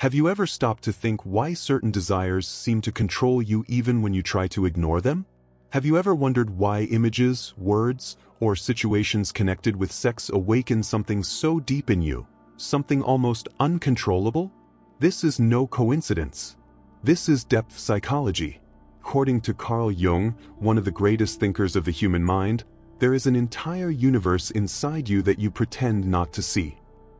Have you ever stopped to think why certain desires seem to control you even when you try to ignore them? Have you ever wondered why images, words, or situations connected with sex awaken something so deep in you, something almost uncontrollable? This is no coincidence. This is depth psychology. According to Carl Jung, one of the greatest thinkers of the human mind, there is an entire universe inside you that you pretend not to see.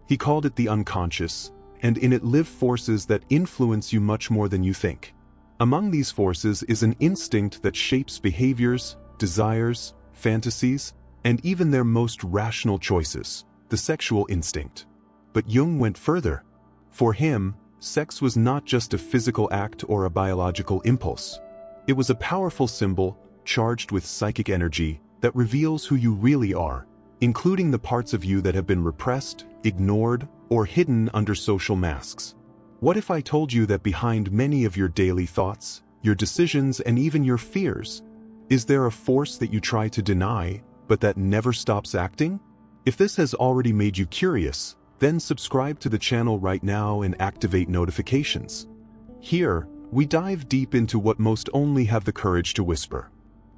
He called it the unconscious, and in it live forces that influence you much more than you think. Among these forces is an instinct that shapes behaviors, desires, fantasies, and even their most rational choices, the sexual instinct. But Jung went further. For him, sex was not just a physical act or a biological impulse. It was a powerful symbol, charged with psychic energy, that reveals who you really are, including the parts of you that have been repressed, ignored, or hidden under social masks. What if I told you that behind many of your daily thoughts, your decisions, and even your fears, is there a force that you try to deny, but that never stops acting? If this has already made you curious, then subscribe to the channel right now and activate notifications. Here, we dive deep into what most only have the courage to whisper.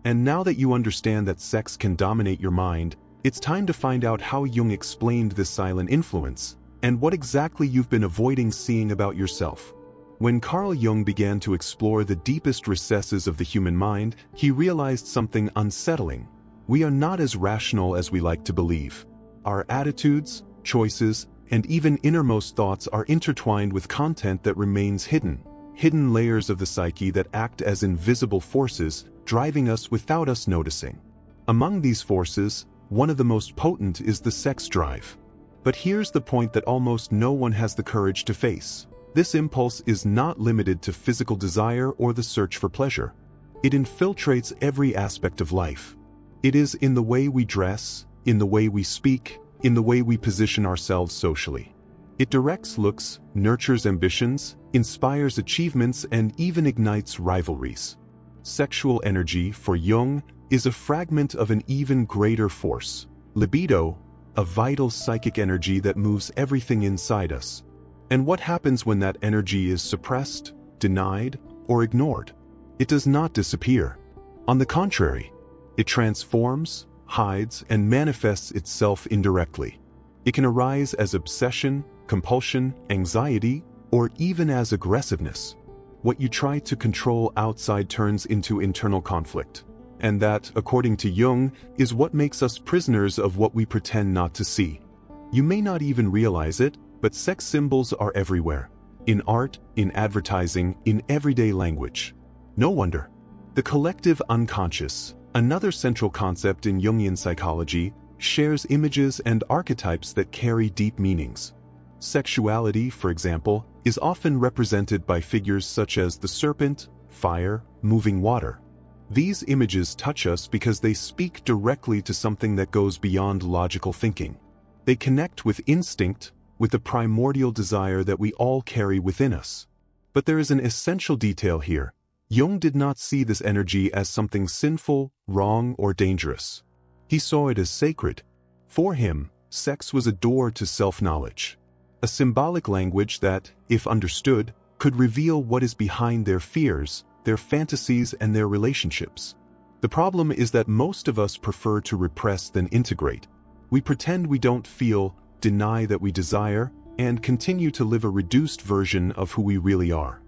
And now that you understand that sex can dominate your mind, it's time to find out how Jung explained this silent influence, and what exactly you've been avoiding seeing about yourself. When Carl Jung began to explore the deepest recesses of the human mind, he realized something unsettling. We are not as rational as we like to believe. Our attitudes, choices, and even innermost thoughts are intertwined with content that remains hidden layers of the psyche that act as invisible forces, driving us without us noticing. Among these forces, one of the most potent is the sex drive. But here's the point that almost no one has the courage to face. This impulse is not limited to physical desire or the search for pleasure. It infiltrates every aspect of life. It is in the way we dress, in the way we speak, in the way we position ourselves socially. It directs looks, nurtures ambitions, inspires achievements, and even ignites rivalries. Sexual energy, for Jung, is a fragment of an even greater force. Libido, a vital psychic energy that moves everything inside us. And what happens when that energy is suppressed, denied, or ignored? It does not disappear. On the contrary, it transforms, hides, and manifests itself indirectly. It can arise as obsession, compulsion, anxiety, or even as aggressiveness. What you try to control outside turns into internal conflict. And that, according to Jung, is what makes us prisoners of what we pretend not to see. You may not even realize it, but sex symbols are everywhere. In art, in advertising, in everyday language. No wonder. The collective unconscious, another central concept in Jungian psychology, shares images and archetypes that carry deep meanings. Sexuality, for example, is often represented by figures such as the serpent, fire, moving water. These images touch us because they speak directly to something that goes beyond logical thinking. They connect with instinct, with the primordial desire that we all carry within us. But there is an essential detail here. Jung did not see this energy as something sinful, wrong, or dangerous. He saw it as sacred. For him, sex was a door to self-knowledge. A symbolic language that, if understood, could reveal what is behind their fears, their fantasies, and their relationships. The problem is that most of us prefer to repress than integrate. We pretend we don't feel, deny that we desire, and continue to live a reduced version of who we really are.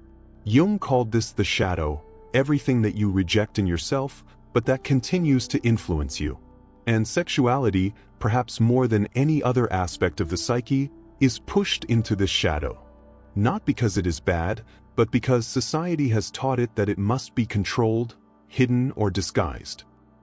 Jung called this the shadow, everything that you reject in yourself, but that continues to influence you. And sexuality, perhaps more than any other aspect of the psyche, is pushed into this shadow. Not because it is bad, but because society has taught it that it must be controlled, hidden, or disguised.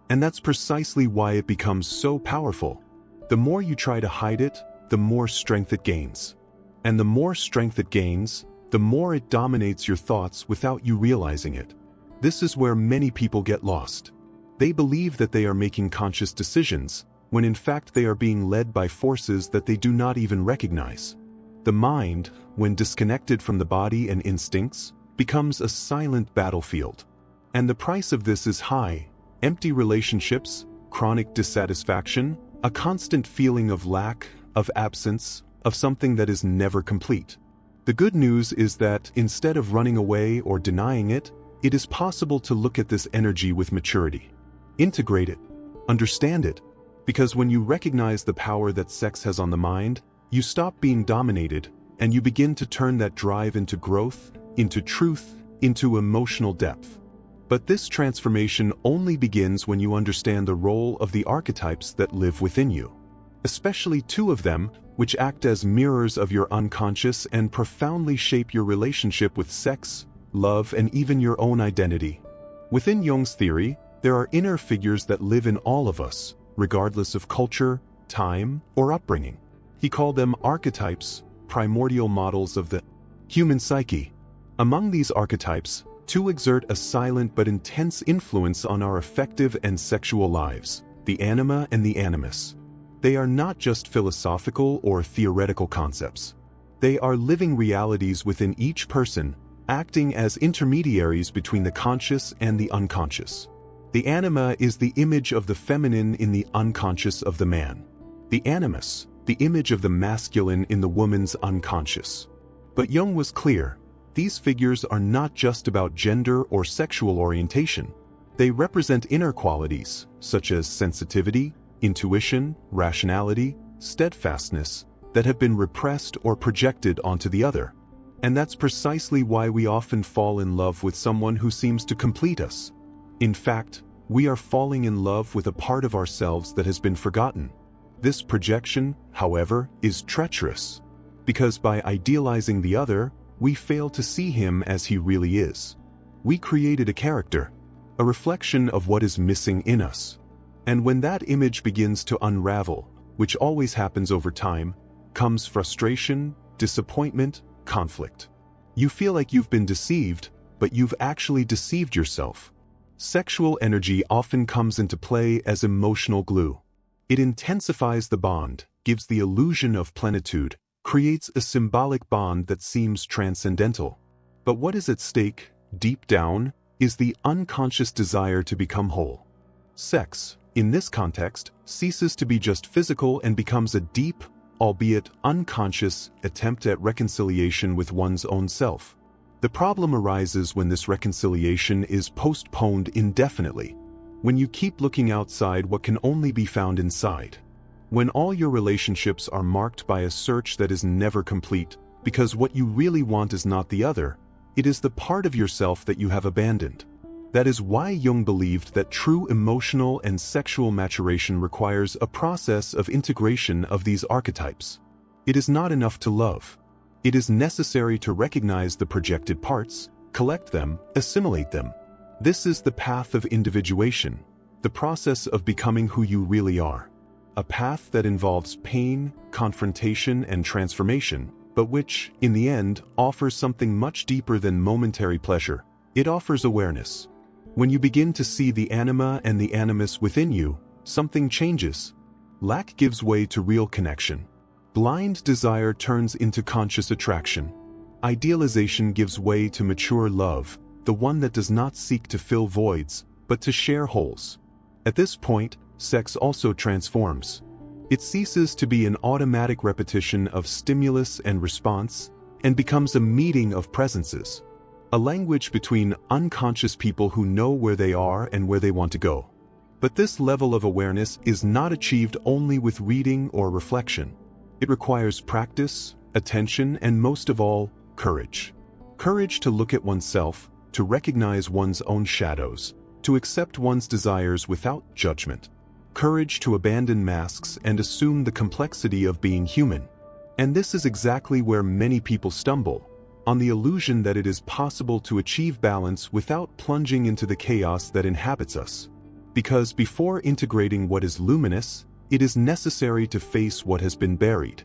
And that's precisely why it becomes so powerful. The more you try to hide it, the more strength it gains. And the more strength it gains, the more it dominates your thoughts without you realizing it. This is where many people get lost. They believe that they are making conscious decisions, when in fact they are being led by forces that they do not even recognize. The mind, when disconnected from the body and instincts, becomes a silent battlefield. And the price of this is high: empty relationships, chronic dissatisfaction, a constant feeling of lack, of absence, of something that is never complete. The good news is that instead of running away or denying it, it is possible to look at this energy with maturity. Integrate it. Understand it. Because when you recognize the power that sex has on the mind, you stop being dominated, and you begin to turn that drive into growth, into truth, into emotional depth. But this transformation only begins when you understand the role of the archetypes that live within you. Especially two of them, which act as mirrors of your unconscious and profoundly shape your relationship with sex, love, and even your own identity. Within Jung's theory, there are inner figures that live in all of us, regardless of culture, time, or upbringing. He called them archetypes, primordial models of the human psyche. Among these archetypes, two exert a silent but intense influence on our affective and sexual lives: the anima and the animus. They are not just philosophical or theoretical concepts. They are living realities within each person, acting as intermediaries between the conscious and the unconscious. The anima is the image of the feminine in the unconscious of the man. The animus, the image of the masculine in the woman's unconscious. But Jung was clear: these figures are not just about gender or sexual orientation. They represent inner qualities, such as sensitivity, intuition, rationality, steadfastness, that have been repressed or projected onto the other. And that's precisely why we often fall in love with someone who seems to complete us. In fact, we are falling in love with a part of ourselves that has been forgotten. This projection, however, is treacherous, because by idealizing the other, we fail to see him as he really is. We created a character, a reflection of what is missing in us. And when that image begins to unravel, which always happens over time, comes frustration, disappointment, conflict. You feel like you've been deceived, but you've actually deceived yourself. Sexual energy often comes into play as emotional glue. It intensifies the bond, gives the illusion of plenitude, creates a symbolic bond that seems transcendental. But what is at stake, deep down, is the unconscious desire to become whole. Sex, in this context, ceases to be just physical and becomes a deep, albeit unconscious, attempt at reconciliation with one's own self. The problem arises when this reconciliation is postponed indefinitely, when you keep looking outside what can only be found inside. When all your relationships are marked by a search that is never complete, because what you really want is not the other, it is the part of yourself that you have abandoned. That is why Jung believed that true emotional and sexual maturation requires a process of integration of these archetypes. It is not enough to love. It is necessary to recognize the projected parts, collect them, assimilate them. This is the path of individuation, the process of becoming who you really are. A path that involves pain, confrontation, and transformation, but which, in the end, offers something much deeper than momentary pleasure. It offers awareness. When you begin to see the anima and the animus within you, something changes. Lack gives way to real connection. Blind desire turns into conscious attraction. Idealization gives way to mature love, the one that does not seek to fill voids, but to share holes. At this point, sex also transforms. It ceases to be an automatic repetition of stimulus and response, and becomes a meeting of presences. A language between unconscious people who know where they are and where they want to go. But this level of awareness is not achieved only with reading or reflection. It requires practice, attention, and most of all, courage. Courage to look at oneself, to recognize one's own shadows, to accept one's desires without judgment. Courage to abandon masks and assume the complexity of being human. And this is exactly where many people stumble, on the illusion that it is possible to achieve balance without plunging into the chaos that inhabits us. Because before integrating what is luminous, it is necessary to face what has been buried.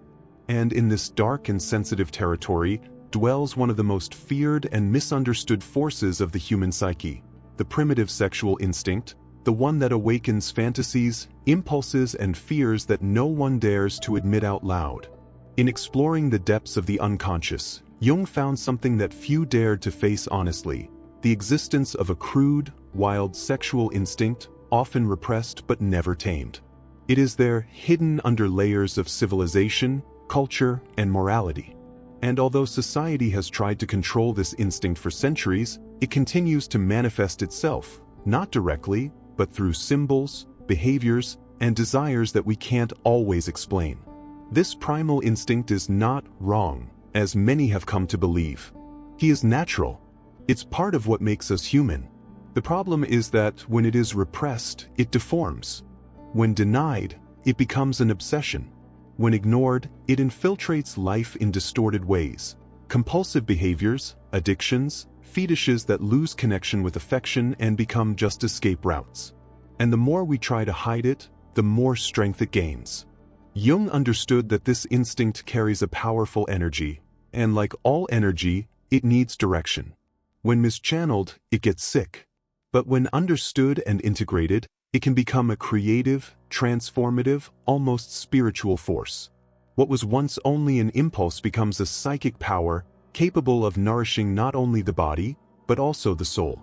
And in this dark and sensitive territory dwells one of the most feared and misunderstood forces of the human psyche, the primitive sexual instinct, the one that awakens fantasies, impulses, and fears that no one dares to admit out loud. In exploring the depths of the unconscious, Jung found something that few dared to face honestly: the existence of a crude, wild sexual instinct, often repressed but never tamed. It is there, hidden under layers of civilization, culture, and morality. And although society has tried to control this instinct for centuries, it continues to manifest itself, not directly, but through symbols, behaviors, and desires that we can't always explain. This primal instinct is not wrong, as many have come to believe. He is natural. It's part of what makes us human. The problem is that when it is repressed, it deforms. When denied, it becomes an obsession. When ignored, it infiltrates life in distorted ways. Compulsive behaviors, addictions, fetishes that lose connection with affection and become just escape routes. And the more we try to hide it, the more strength it gains. Jung understood that this instinct carries a powerful energy, and like all energy, it needs direction. When mischanneled, it gets sick. But when understood and integrated, it can become a creative, transformative, almost spiritual force. What was once only an impulse becomes a psychic power capable of nourishing not only the body, but also the soul.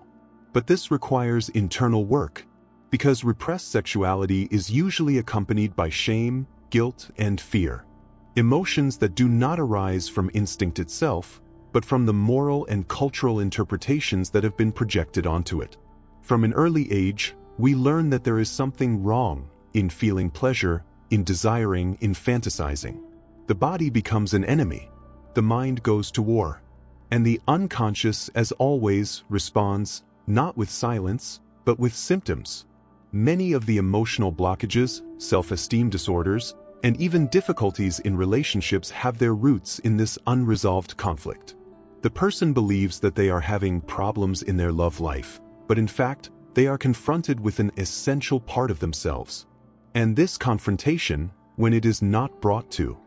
But this requires internal work, because repressed sexuality is usually accompanied by shame, guilt, and fear. Emotions that do not arise from instinct itself, but from the moral and cultural interpretations that have been projected onto it. From an early age, we learn that there is something wrong in feeling pleasure, in desiring, in fantasizing. The body becomes an enemy. The mind goes to war. And the unconscious, as always, responds, not with silence, but with symptoms. Many of the emotional blockages, self-esteem disorders, and even difficulties in relationships have their roots in this unresolved conflict. The person believes that they are having problems in their love life, but in fact, they are confronted with an essential part of themselves. And this confrontation, when it is not brought to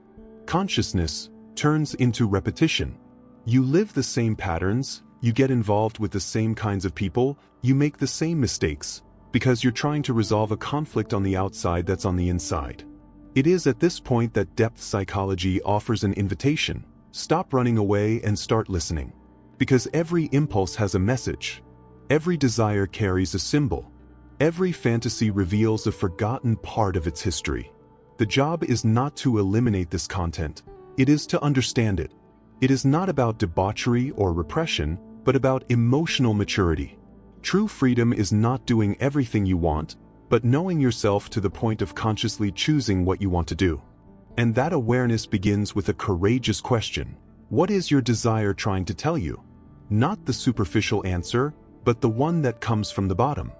consciousness, turns into repetition. You live the same patterns, you get involved with the same kinds of people, you make the same mistakes, because you're trying to resolve a conflict on the outside that's on the inside. It is at this point that depth psychology offers an invitation. Stop running away and start listening. Because every impulse has a message. Every desire carries a symbol. Every fantasy reveals a forgotten part of its history. The job is not to eliminate this content. It is to understand it. It is not about debauchery or repression, but about emotional maturity. True freedom is not doing everything you want, but knowing yourself to the point of consciously choosing what you want to do. And that awareness begins with a courageous question. What is your desire trying to tell you? Not the superficial answer, but the one that comes from the bottom.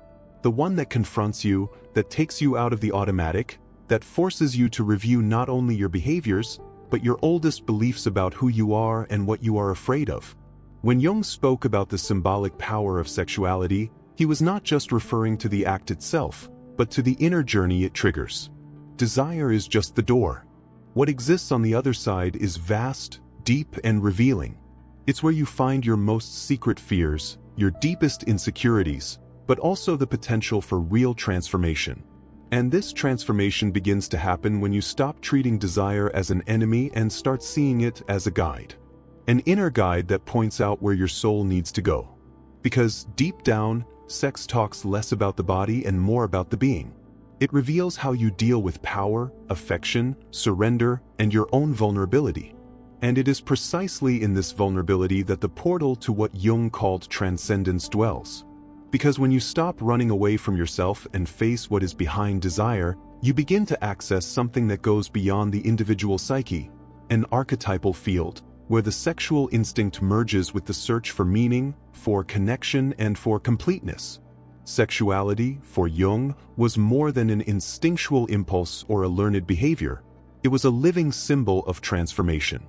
The one that confronts you, that takes you out of the automatic, that forces you to review not only your behaviors, but your oldest beliefs about who you are and what you are afraid of. When Jung spoke about the symbolic power of sexuality, he was not just referring to the act itself, but to the inner journey it triggers. Desire is just the door. What exists on the other side is vast, deep, and revealing. It's where you find your most secret fears, your deepest insecurities, but also the potential for real transformation. And this transformation begins to happen when you stop treating desire as an enemy and start seeing it as a guide. An inner guide that points out where your soul needs to go. Because deep down, sex talks less about the body and more about the being. It reveals how you deal with power, affection, surrender, and your own vulnerability. And it is precisely in this vulnerability that the portal to what Jung called transcendence dwells. Because when you stop running away from yourself and face what is behind desire, you begin to access something that goes beyond the individual psyche, an archetypal field, where the sexual instinct merges with the search for meaning, for connection, and for completeness. Sexuality, for Jung, was more than an instinctual impulse or a learned behavior. It was a living symbol of transformation.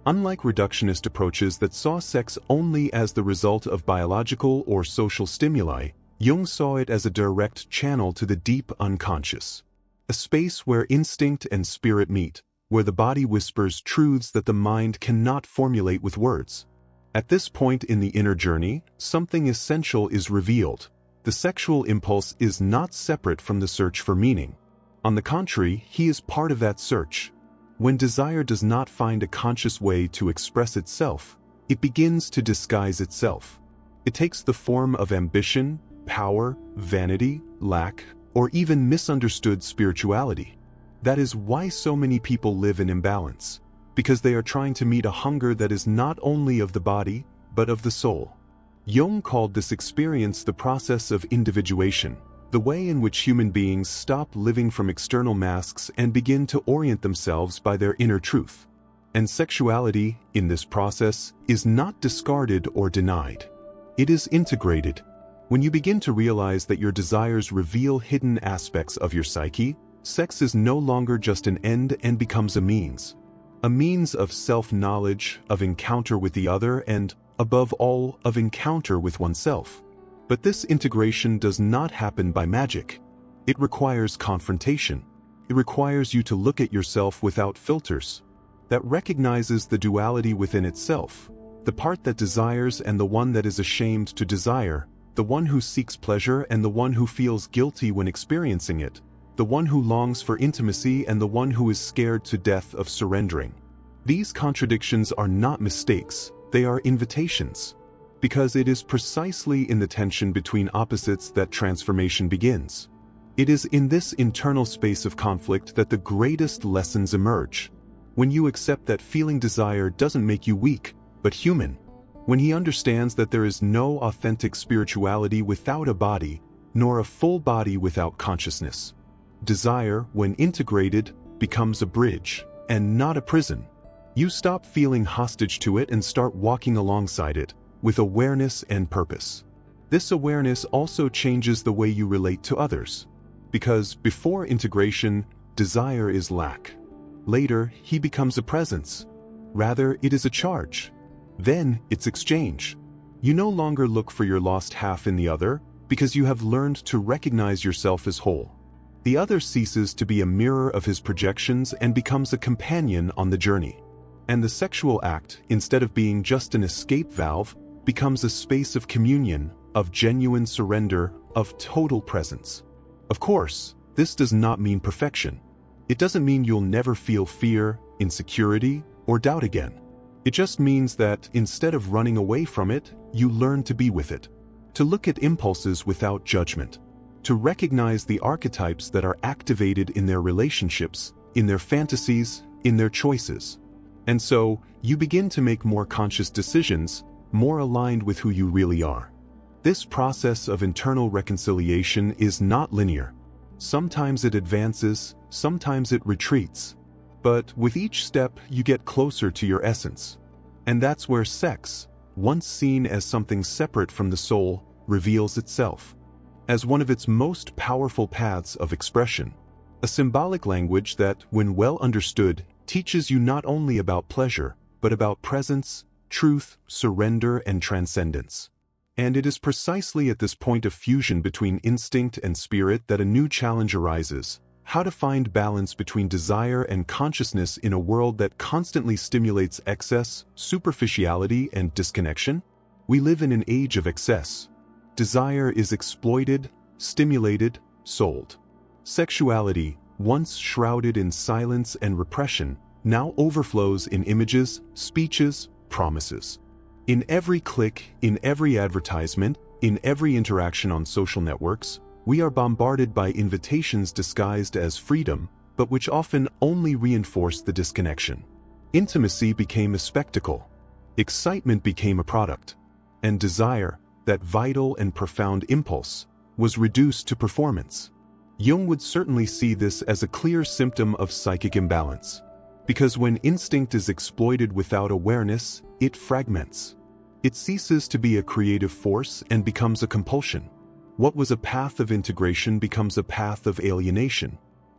Unlike reductionist approaches that saw sex only as the result of biological or social stimuli, Jung saw it as a direct channel to the deep unconscious. A space where instinct and spirit meet, where the body whispers truths that the mind cannot formulate with words. At this point in the inner journey, something essential is revealed. The sexual impulse is not separate from the search for meaning. On the contrary, he is part of that search. When desire does not find a conscious way to express itself, it begins to disguise itself. It takes the form of ambition, power, vanity, lack, or even misunderstood spirituality. That is why so many people live in imbalance. because they are trying to meet a hunger that is not only of the body, but of the soul. Jung called this experience the process of individuation, the way in which human beings stop living from external masks and begin to orient themselves by their inner truth. And sexuality, in this process, is not discarded or denied. It is integrated. When you begin to realize that your desires reveal hidden aspects of your psyche, sex is no longer just an end and becomes a means of self-knowledge, of encounter with the other, and, above all, of encounter with oneself. But this integration does not happen by magic. It requires confrontation. It requires you to look at yourself without filters, that recognizes the duality within itself, the part that desires and the one that is ashamed to desire, the one who seeks pleasure and the one who feels guilty when experiencing it, the one who longs for intimacy and the one who is scared to death of surrendering. These contradictions are not mistakes, they are invitations. Because it is precisely in the tension between opposites that transformation begins. It is in this internal space of conflict that the greatest lessons emerge. When you accept that feeling desire doesn't make you weak, but human. When he understands that there is no authentic spirituality without a body, nor a full body without consciousness. Desire, when integrated, becomes a bridge, and not a prison. You stop feeling hostage to it and start walking alongside it, with awareness and purpose. This awareness also changes the way you relate to others. Because before integration, desire is lack. Later, he becomes a presence. Rather, it is a charge. Then, it's exchange. You no longer look for your lost half in the other, because you have learned to recognize yourself as whole. The other ceases to be a mirror of his projections and becomes a companion on the journey. And the sexual act, instead of being just an escape valve, becomes a space of communion, of genuine surrender, of total presence. Of course, this does not mean perfection. It doesn't mean you'll never feel fear, insecurity, or doubt again. It just means that, instead of running away from it, you learn to be with it. To look at impulses without judgment. To recognize the archetypes that are activated in their relationships, in their fantasies, in their choices. And so, you begin to make more conscious decisions, more aligned with who you really are. This process of internal reconciliation is not linear. Sometimes it advances, sometimes it retreats. But with each step, you get closer to your essence. And that's where sex, once seen as something separate from the soul, reveals itself as one of its most powerful paths of expression. A symbolic language that, when well understood, teaches you not only about pleasure, but about presence, truth, surrender, and transcendence. And it is precisely at this point of fusion between instinct and spirit that a new challenge arises: how to find balance between desire and consciousness in a world that constantly stimulates excess, superficiality, and disconnection? We live in an age of excess. Desire is exploited, stimulated, sold. Sexuality, once shrouded in silence and repression, now overflows in images, speeches, promises. In every click, in every advertisement, in every interaction on social networks, we are bombarded by invitations disguised as freedom, but which often only reinforce the disconnection. Intimacy became a spectacle. Excitement became a product. And desire, that vital and profound impulse, was reduced to performance. Jung would certainly see this as a clear symptom of psychic imbalance. Because when instinct is exploited without awareness, it fragments. It ceases to be a creative force and becomes a compulsion. What was a path of integration becomes a path of alienation.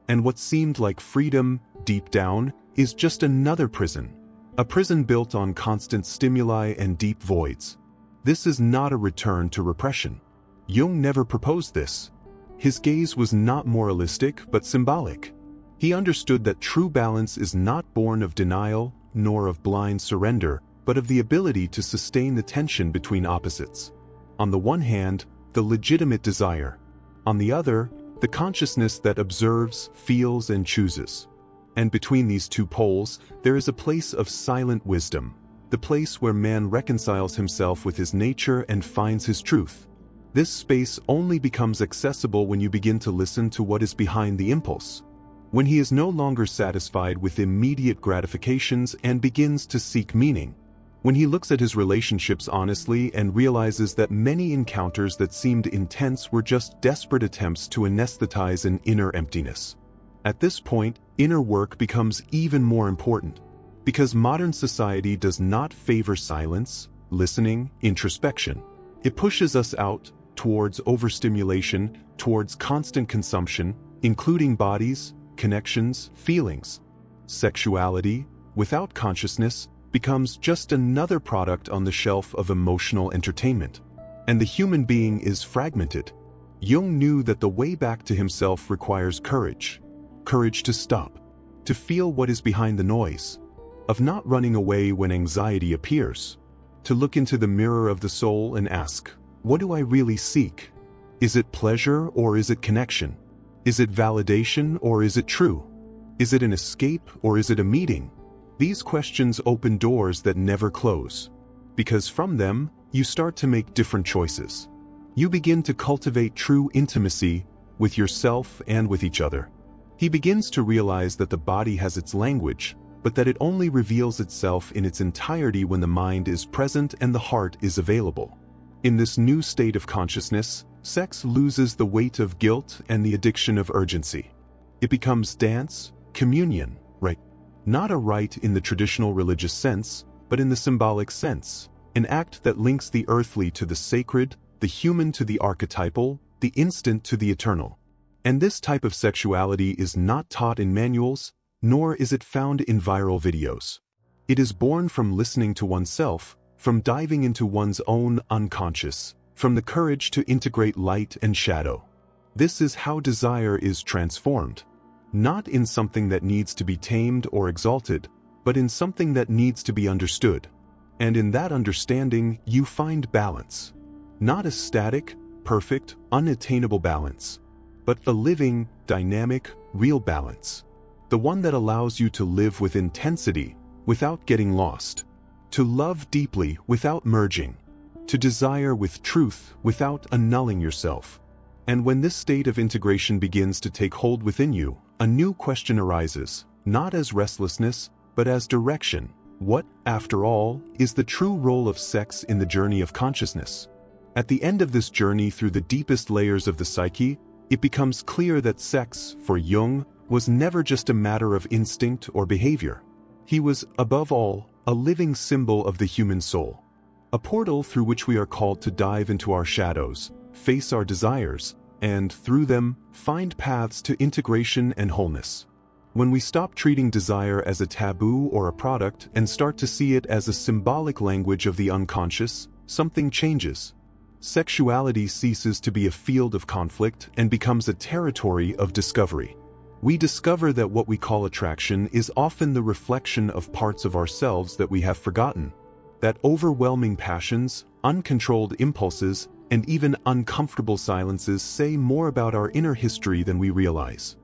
And what seemed like freedom, deep down, is just another prison. A prison built on constant stimuli and deep voids. This is not a return to repression. Jung never proposed this. His gaze was not moralistic but symbolic. He understood that true balance is not born of denial, nor of blind surrender, but of the ability to sustain the tension between opposites. On the one hand, the legitimate desire. On the other, the consciousness that observes, feels, and chooses. And between these two poles, there is a place of silent wisdom, the place where man reconciles himself with his nature and finds his truth. This space only becomes accessible when you begin to listen to what is behind the impulse. when he is no longer satisfied with immediate gratifications and begins to seek meaning, when he looks at his relationships honestly and realizes that many encounters that seemed intense were just desperate attempts to anesthetize an inner emptiness. At this point, inner work becomes even more important, because modern society does not favor silence, listening, introspection. It pushes us out towards overstimulation, towards constant consumption, including bodies, connections, feelings. Sexuality, without consciousness, becomes just another product on the shelf of emotional entertainment. And the human being is fragmented. Jung knew that the way back to himself requires courage. Courage to stop, to feel what is behind the noise, of not running away when anxiety appears, to look into the mirror of the soul and ask, what do I really seek? Is it pleasure or is it connection? Is it validation or is it true? Is it an escape or is it a meeting? These questions open doors that never close, because from them, you start to make different choices. You begin to cultivate true intimacy with yourself and with each other. He begins to realize that the body has its language, but that it only reveals itself in its entirety when the mind is present and the heart is available. In this new state of consciousness, sex loses the weight of guilt and the addiction of urgency. It becomes dance, communion, right? Not a rite in the traditional religious sense, but in the symbolic sense, an act that links the earthly to the sacred, the human to the archetypal, the instant to the eternal. And this type of sexuality is not taught in manuals, nor is it found in viral videos. It is born from listening to oneself, from diving into one's own unconscious, from the courage to integrate light and shadow. This is how desire is transformed. Not in something that needs to be tamed or exalted, but in something that needs to be understood. And in that understanding, you find balance. Not a static, perfect, unattainable balance, but a living, dynamic, real balance. The one that allows you to live with intensity without getting lost, to love deeply without merging, to desire with truth without annulling yourself. And when this state of integration begins to take hold within you, a new question arises, not as restlessness, but as direction. What, after all, is the true role of sex in the journey of consciousness? At the end of this journey through the deepest layers of the psyche, it becomes clear that sex, for Jung, was never just a matter of instinct or behavior. He was, above all, a living symbol of the human soul. A portal through which we are called to dive into our shadows, face our desires, and, through them, find paths to integration and wholeness. When we stop treating desire as a taboo or a product and start to see it as a symbolic language of the unconscious, something changes. Sexuality ceases to be a field of conflict and becomes a territory of discovery. We discover that what we call attraction is often the reflection of parts of ourselves that we have forgotten. That overwhelming passions, uncontrolled impulses, and even uncomfortable silences say more about our inner history than we realize.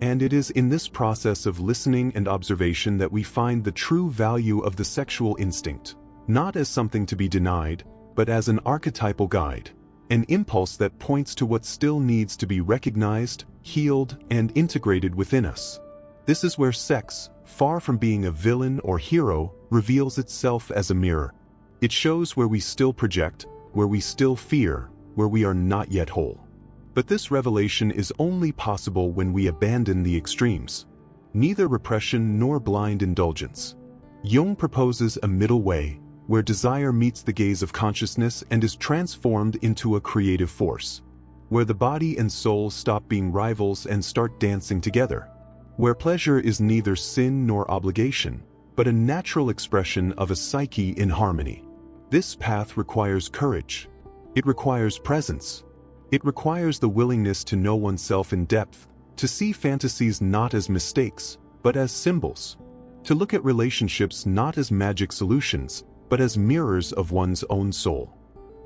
And it is in this process of listening and observation that we find the true value of the sexual instinct, not as something to be denied, but as an archetypal guide, an impulse that points to what still needs to be recognized, healed, and integrated within us. This is where sex, far from being a villain or hero, reveals itself as a mirror. It shows where we still project, where we still fear, where we are not yet whole. But this revelation is only possible when we abandon the extremes. Neither repression nor blind indulgence. Jung proposes a middle way, where desire meets the gaze of consciousness and is transformed into a creative force. Where the body and soul stop being rivals and start dancing together. Where pleasure is neither sin nor obligation, but a natural expression of a psyche in harmony. This path requires courage. It requires presence. It requires the willingness to know oneself in depth, to see fantasies not as mistakes, but as symbols. To look at relationships not as magic solutions, but as mirrors of one's own soul.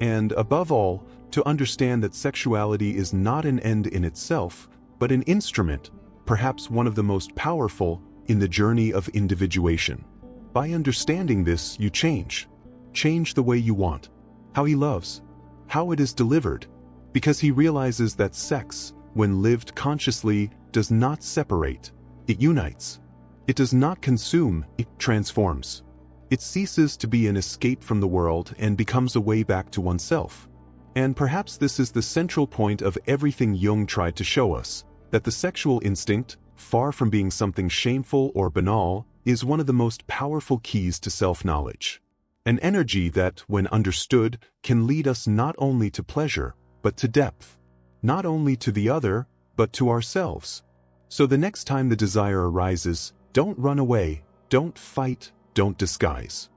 And, above all, to understand that sexuality is not an end in itself, but an instrument, perhaps one of the most powerful, in the journey of individuation. By understanding this, you change. Change the way you want, how he loves, how it is delivered, because he realizes that sex, when lived consciously, does not separate, It unites. It does not consume, it transforms. It ceases to be an escape from the world and becomes a way back to oneself. And perhaps this is the central point of everything Jung tried to show us, that the sexual instinct, far from being something shameful or banal, is one of the most powerful keys to self-knowledge. An energy that, when understood, can lead us not only to pleasure, but to depth. Not only to the other, but to ourselves. So the next time the desire arises, don't run away, don't fight, don't disguise.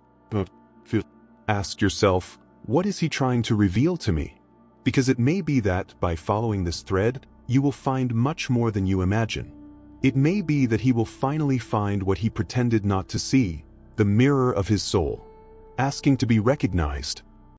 Ask yourself, what is he trying to reveal to me? Because it may be that, by following this thread, you will find much more than you imagine. It may be that he will finally find what he pretended not to see, the mirror of his soul, asking to be recognized,